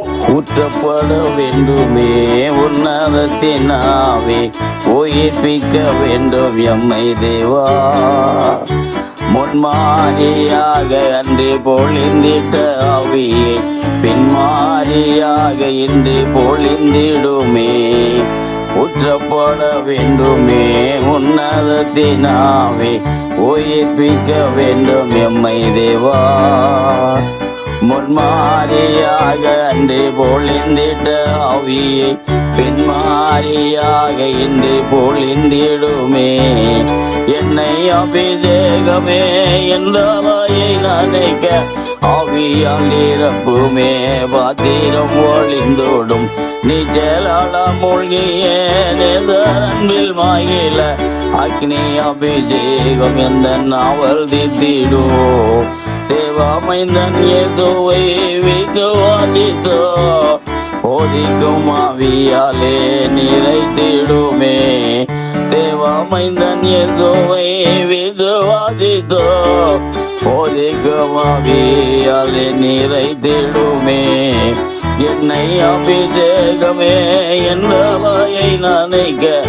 ஊற்றப்பட வேண்டுமே உன்னதத்தினாவே, உயிர்ப்பிக்க வேண்டும் எம்மை தேவா. முன்மாதிரியாக அன்று பொழிந்திட்ட ஆவியை பின்மாதிரியாக இன்று பொழிந்திடுமே. ஊற்றப்பட வேண்டுமே உன்னதத்தினாவே, உயிர்ப்பிக்க வேண்டும் எம்மை தேவா. முன்மாதிரியாக அன்று பொழிந்திட்ட ஆவியை பின்மாதிரியாக இன்று பொழிந்திடுமே. என்னை அபிஷேகமே எந்த வாயை நினைக்க, ஆவியால் நிரப்புமே பாத்திரம் ஒளிந்தோடும். நீச்சலால மூழ்கிய அன்பில் மாயில, அக்னி அபிஷேகம் எந்த நாவல் தித்திடோ. தேவாமைந்தன் இயேசுவை விசுவாசித்தோ, போதிக்கும் ஆவியாலே நிறைத்திடுமே. தேவாமைந்தன் இயேசுவை விசுவாசித்தோ, போதிக்கும் ஆவியாலே நிறைத்திடுமே. என்னை அபிஷேகமே என்ற வாயை நினைக்க,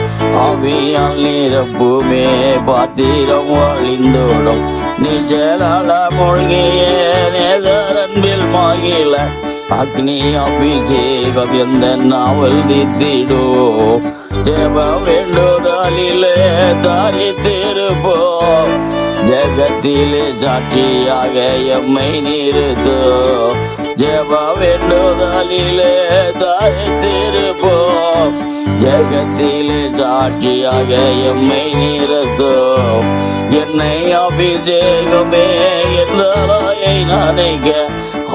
ஆவியால் நிரப்புமே பாத்திரம் வழிந்தோடும். நிஜலால மூழ்கிய நேசரன்பில் மாகில, அக்னி அபிஷேகம் எந்த நாவல் தித்திடோ. ஜெப வேண்டுதலிலே தாரித்திருப்போ, ஜகத்திலே சாட்சியாக எம்மை நிறுத்தோ. ஜெப வேண்டுதலிலே தாரித்திருப்போ, ஜகத்திலே சாட்சியாக எம்மை நிறுத்தோ. என்னை அபிஷேகமே எந்த வாயை நினைக்க,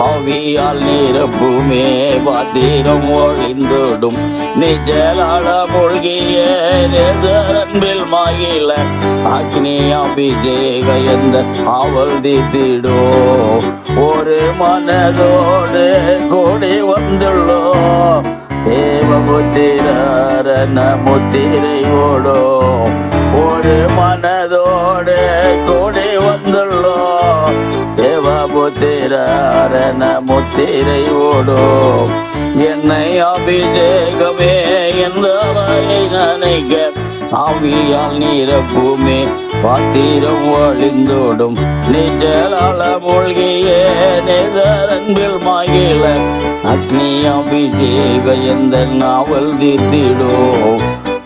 ஆவியால் நிரப்புமே பாத்திரம் ஒழிந்தோடும். நிஜலால மூழ்கிய நேசரன்பில் மாயில, அக்னி அபிஷேக எந்த ஆவல் தித்திடோ. ஒரு மனதோடு கூடி வந்துள்ளோ, தேவபுத்திரன முத்திரை ஓடோ. ஒரு மனதோடு கூடி வந்துள்ளோ, தேவபுத்திரன முத்திரை ஓடோ. என்னை அபிஷேகமே எந்த வாயை நினைக்க, ஆவியால் நிரப்புமே பாத்திரம் ஒழிந்தோடும். நிஜலால மூழ்கிய நேசரன்பில் மாயில, அக்னி அபிஷேக எந்த நாவல் தித்திடோ.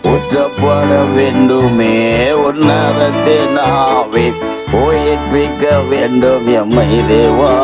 ஊற்றப்பட வேண்டுமே உன்னதத்தினாவே, உயிர்ப்பிக்க வேண்டும் எம்மை தேவா.